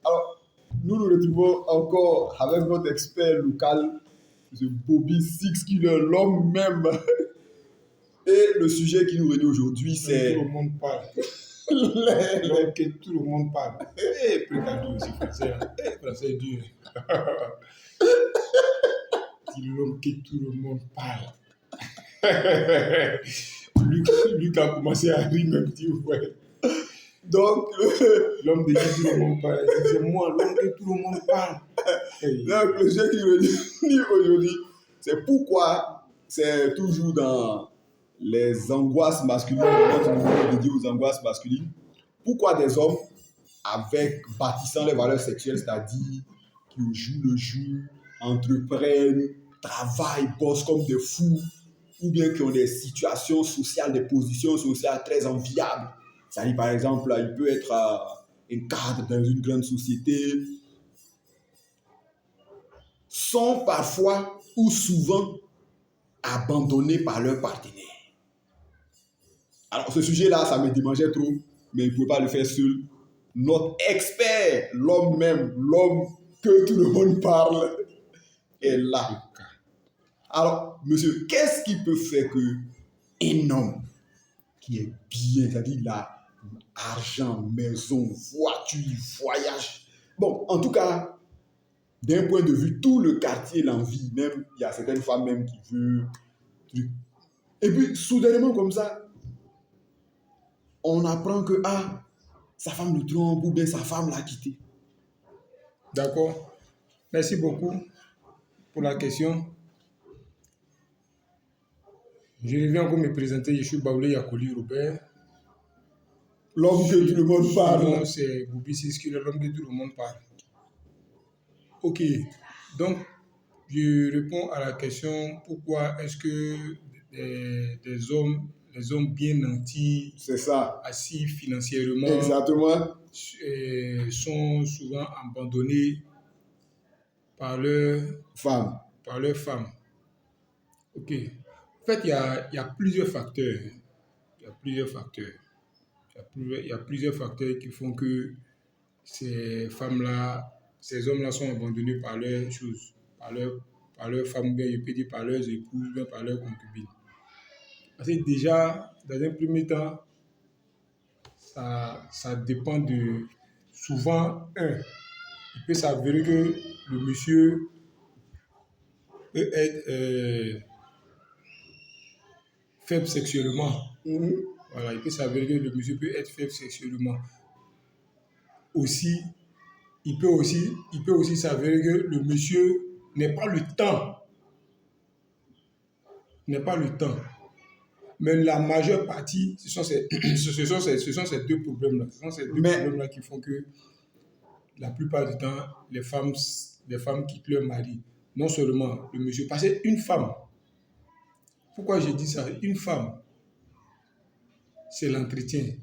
Alors, nous nous retrouvons encore avec notre expert local, M. Bobby Six Killer, l'homme même. Et le sujet qui nous réunit aujourd'hui, c'est... Tout le monde parle. les- Que tout le monde parle. Précadio aussi, français. Français dur. C'est l'homme que tout le monde parle. Luc a commencé à rire, même dit, ouais. Donc, L'homme de qui tout le monde parle. C'est moi, l'homme que tout le monde parle. donc, le sujet qui nous réunit aujourd'hui, c'est pourquoi c'est toujours dans les angoisses masculines, notre numéro dédié aux angoisses masculines, pourquoi des hommes avec bâtissant les valeurs sexuelles, c'est-à-dire qui au jour le jour entreprennent, travaillent, bossent comme des fous, ou bien qui ont des situations sociales, des positions sociales très enviables. C'est-à-dire, par exemple, il peut être un cadre dans une grande société, sont parfois ou souvent abandonnés par leur partenaire. Alors, ce sujet-là, ça me démangeait trop, mais il ne pouvait pas le faire seul. Notre expert, l'homme même, l'homme que tout le monde parle, est là. Alors, monsieur, qu'est-ce qui peut faire qu'un homme qui est bien, c'est-à-dire il a argent, maison, voiture, voyage. Bon, en tout cas, d'un point de vue, tout le quartier l'envie, même, il y a certaines femmes même qui veulent. Et puis, soudainement, comme ça, on apprend que, sa femme le trompe ou bien sa femme l'a quitté. D'accord. Merci beaucoup pour la question. Je reviens encore me présenter. Je suis Baoulé Yakoli Robert. L'homme que tout le monde Mon parle. nom, c'est Bobby Siski, l'homme que tout le monde parle. Ok. Donc, je réponds à la question pourquoi est-ce que les hommes bien nantis, C'est ça. assis financièrement, Exactement. sont souvent abandonnés par leur Femme. femme. Ok. En fait, il y a plusieurs facteurs. Il y a plusieurs facteurs. Il y a plusieurs facteurs qui font que ces femmes-là, ces hommes-là sont abandonnés par leurs choses, par leur femme, ou bien je peux dire par leurs épouses, ou bien par leurs concubines. Parce que déjà, dans un premier temps, ça dépend de... Souvent, il peut s'avérer que le monsieur peut être faible sexuellement. Voilà, il peut s'avérer que le monsieur peut être faible sexuellement. Aussi, il peut aussi s'avérer que le monsieur n'ait pas le temps. Mais la majeure partie, ce sont ces deux problèmes-là. Ce sont ces deux problèmes-là qui font que la plupart du temps, les femmes quittent leur mari. Non seulement le monsieur, parce qu'une femme, pourquoi je dis ça? Une femme, c'est l'entretien.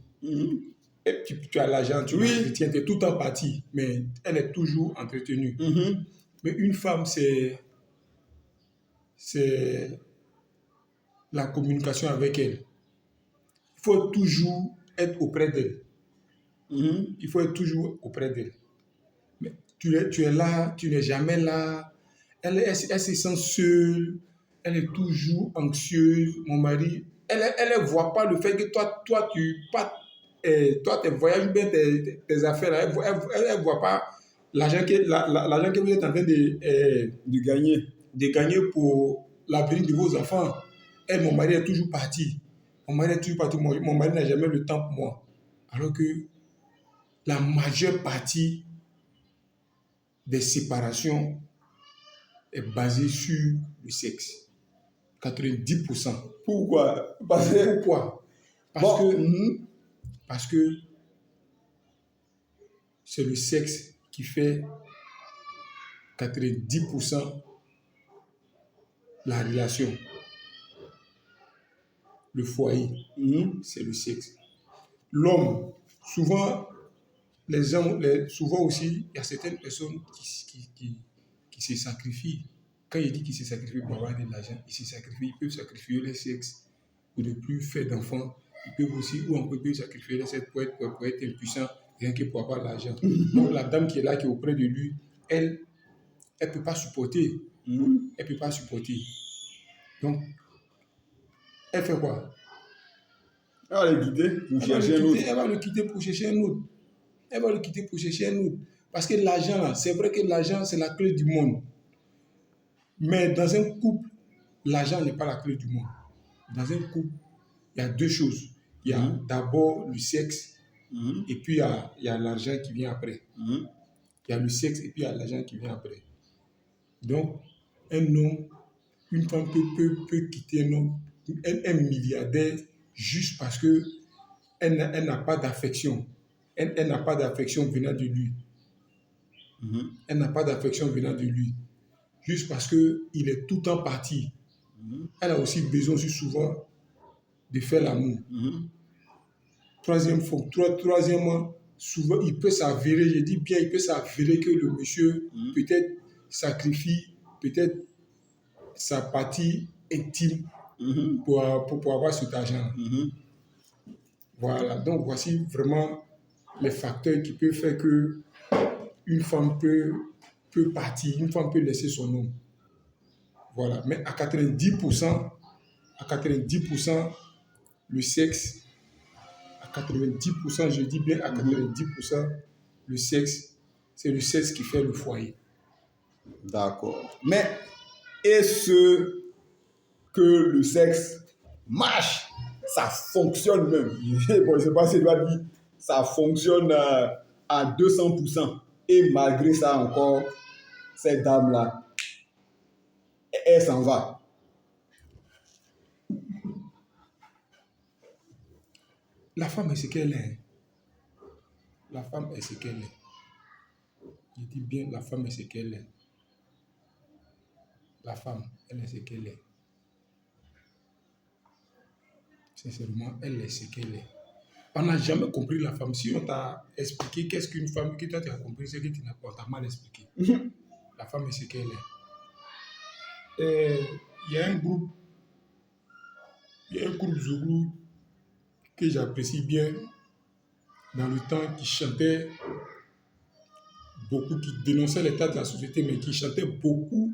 Et tu as l'argent, tu l'entretiens, tu es tout en partie, mais elle est toujours entretenue. Mais une femme, c'est la communication avec elle. Il faut toujours être auprès d'elle. Il faut être toujours auprès d'elle. Mais tu es là, tu n'es jamais là. Elle se sent seule. Elle est toujours anxieuse. Mon mari, elle ne voit pas le fait que toi tes voyages ou bien tes affaires, elle ne voit pas l'argent que vous êtes en train de gagner pour l'avenir de vos enfants. Mon mari est toujours parti. Mon mari n'a jamais le temps pour moi. Alors que la majeure partie des séparations est basée sur le sexe. 90%. Pourquoi? Parce que c'est le sexe qui fait 90% la relation. Le foyer, c'est le sexe. L'homme, souvent aussi, il y a certaines personnes qui se sacrifient. Quand il dit qu'ils se sacrifient pour avoir de l'argent, ils se sacrifient, ils peuvent sacrifier leur sexe pour ne plus faire d'enfants. ils peuvent aussi, ou on peut sacrifier cette pour être impuissant, rien que pour avoir l'argent. Donc la dame qui est là, qui est auprès de lui, elle ne peut pas supporter. Elle peut pas supporter. Donc, elle fait quoi? Elle va le quitter pour chercher un autre. Elle va le quitter pour chercher un autre. Elle va le quitter pour chercher un autre. Parce que l'argent, là, c'est vrai que l'argent, c'est la clé du monde. Mais dans un couple, l'argent n'est pas la clé du monde. Dans un couple, il y a deux choses. Il y a d'abord le sexe, et puis il y a l'argent qui vient après. Il y a le sexe, et puis il y a l'argent qui vient après. Donc, un homme, une femme peut quitter un homme, un milliardaire, juste parce qu'elle n'a pas d'affection. Elle n'a pas d'affection venant de lui. Elle n'a pas d'affection venant de lui. Juste parce qu'il est tout le temps parti. Elle a aussi souvent de faire l'amour. Troisièmement, souvent, il peut s'avérer, je dis bien, il peut s'avérer que le monsieur peut-être sacrifie peut-être sa partie intime pour avoir cet argent. Voilà, donc voici vraiment les facteurs qui peuvent faire que une femme peut partir, une femme peut laisser son homme. Voilà, mais à 90%, le sexe, à 90%, je dis bien à 90%, le sexe, c'est le sexe qui fait le foyer. D'accord. Mais est-ce que le sexe marche? Ça fonctionne même. Bon, je ne sais pas si je dois dire, ça fonctionne à 200%. Et malgré ça encore, cette dame-là, elle s'en va. La femme est ce qu'elle est. La femme est ce qu'elle est. Je dis bien, la femme est ce qu'elle est. La femme, elle est ce qu'elle est. Sincèrement, elle est ce qu'elle est. On n'a jamais compris la femme. Si on t'a expliqué qu'est-ce qu'une femme, que toi tu as compris, c'est que tu n'as pas mal expliqué. La femme est ce qu'elle est. Il y a un groupe Zougou que j'apprécie bien dans le temps, qui chantait beaucoup, qui dénonçait l'état de la société, mais qui chantait beaucoup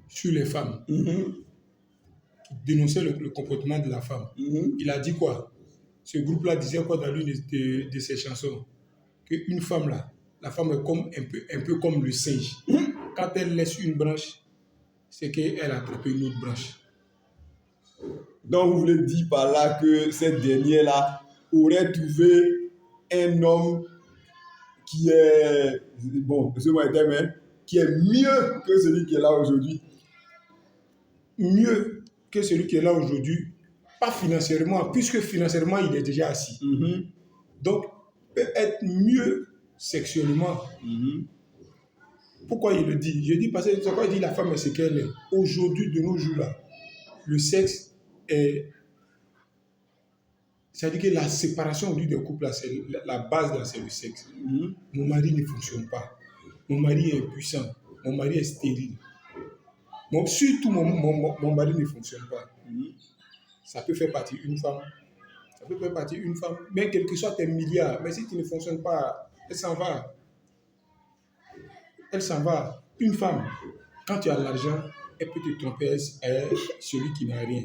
sur les femmes, qui dénonçait le comportement de la femme. Il a dit quoi? Ce groupe-là disait quoi dans l'une de ses chansons? Qu'une femme là, la femme est comme, un peu comme le singe. Quand elle laisse une branche, c'est qu'elle a attrapé une autre branche. Donc vous voulez dire par là que cette dernière-là aurait trouvé un homme qui est, bon, excusez-moi, qui est mieux que celui qui est là aujourd'hui. Mieux que celui qui est là aujourd'hui, pas financièrement, puisque financièrement il est déjà assis. Donc, peut être mieux sexuellement. Pourquoi il le dit? Je dis parce que pourquoi il dit la femme est ce qu'elle est. Aujourd'hui, de nos jours là, le sexe est, c'est-à-dire que la séparation des couples, là, c'est la base là, c'est le sexe. Mon mari ne fonctionne pas. Mon mari est impuissant. Mon mari est stérile. Surtout mon mari ne fonctionne pas. Ça peut faire partie une femme. Ça peut faire partie une femme. Mais quel que soit tes milliards, mais si tu ne fonctionnes pas, elle s'en va. Elle s'en va. Une femme, quand tu as l'argent, elle peut te tromper avec celui qui n'a rien.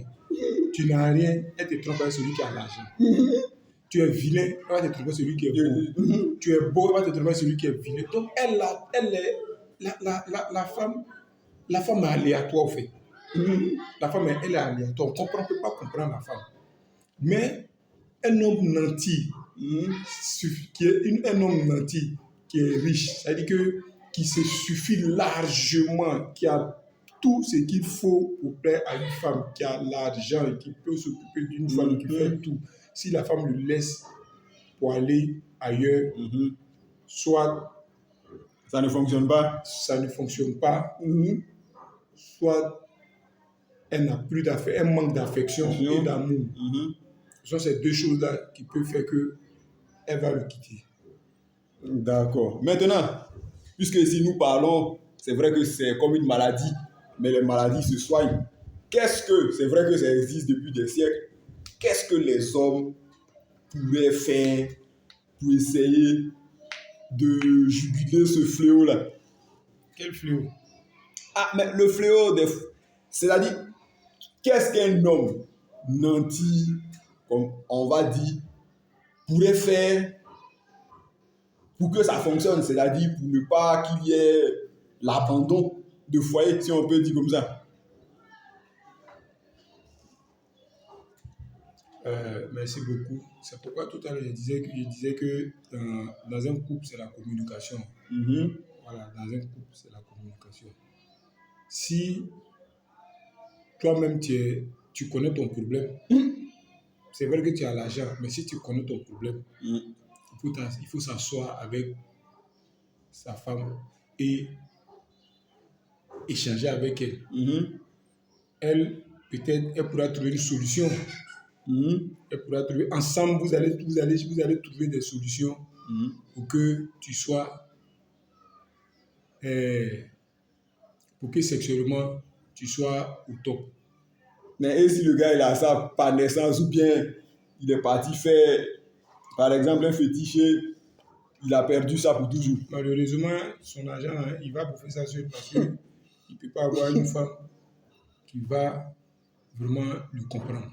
Tu n'as rien, elle te trompe avec celui qui a l'argent. Tu es vilain, elle va te tromper celui qui est beau. Tu es beau, elle va te tromper celui qui est vilain. Donc, la femme est aléatoire, en fait. La femme, elle est aléatoire. On ne peut pas comprendre la femme. Mais un homme nanti, un homme nanti qui est riche, c'est-à-dire qui se suffit largement, qui a tout ce qu'il faut pour plaire à une femme, qui a l'argent et qui peut s'occuper d'une femme, qui fait tout. Si la femme le laisse pour aller ailleurs, soit ça ne fonctionne pas, soit elle n'a plus d'affection, elle manque d'affection et d'amour. Ce sont ces deux choses-là qui peuvent faire qu'elle va le quitter. D'accord. Maintenant, puisque ici nous parlons, c'est vrai que c'est comme une maladie, mais les maladies se soignent. C'est vrai que ça existe depuis des siècles, qu'est-ce que les hommes pourraient faire pour essayer de juguler ce fléau-là? Quel fléau? Ah, mais le fléau, c'est-à-dire, qu'est-ce qu'un homme nanti, comme on va dire, pourrait faire pour que ça fonctionne, c'est-à-dire pour ne pas qu'il y ait l'abandon de foyer, si on peut dire comme ça. Merci beaucoup. C'est pourquoi tout à l'heure je disais que dans un couple, c'est la communication. Voilà, dans un couple, c'est la communication. Si toi-même tu connais ton problème, c'est vrai que tu as l'argent, mais si tu connais ton problème, il faut s'asseoir avec sa femme et échanger avec elle. Elle, peut-être, elle pourra trouver une solution. Elle pourra trouver, ensemble, vous allez trouver des solutions pour que tu sois, pour que sexuellement, tu sois au top. Mais et si le gars il a ça par naissance ou bien il est parti faire, par exemple, un fétiche, il a perdu ça pour toujours? Malheureusement, son argent, il va bouffer ça seul parce qu'il ne peut pas avoir une femme qui va vraiment le comprendre.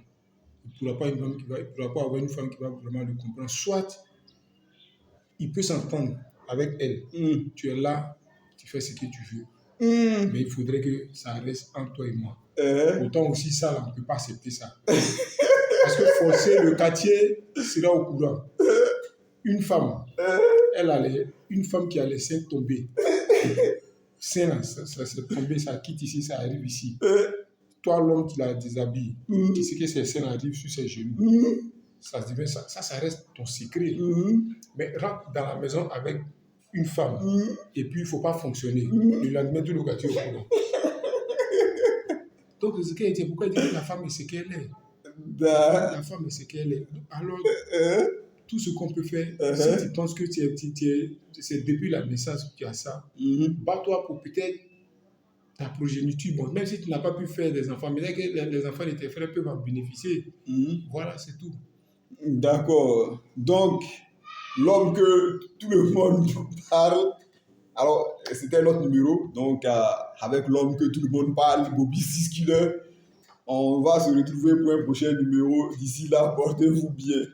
Il ne pourra pas avoir une femme qui va vraiment le comprendre. Soit, il peut s'entendre avec elle. Tu es là, tu fais ce que tu veux. Mais il faudrait que ça reste entre toi et moi. Autant aussi ça, là, on ne peut pas accepter ça. Parce que forcer, le quartier sera au courant. Une femme, une femme qui a les seins tombés. Seins là, ça s'est tombé, ça quitte ici, ça arrive ici. Toi, l'homme qui la déshabille, qui sait que ses seins arrivent sur ses genoux, ça reste ton secret. Mais rentre dans la maison avec une femme, et puis il ne faut pas fonctionner. Le lendemain, tout le quartier est au courant. Donc, ce qu'elle dit, pourquoi il dit que la femme est ce qu'elle est? La femme est ce qu'elle est. Alors, tout ce qu'on peut faire, si tu penses que c'est depuis la naissance que tu as ça, bats-toi pour peut-être ta progéniture. Bon, même si tu n'as pas pu faire des enfants, mais que les enfants de tes frères peuvent en bénéficier. Voilà, c'est tout. D'accord. Donc, l'homme que tout le monde parle, alors c'était notre numéro, donc avec l'homme que tout le monde parle, Bobby 6 Killer, on va se retrouver pour un prochain numéro. D'ici là, portez-vous bien.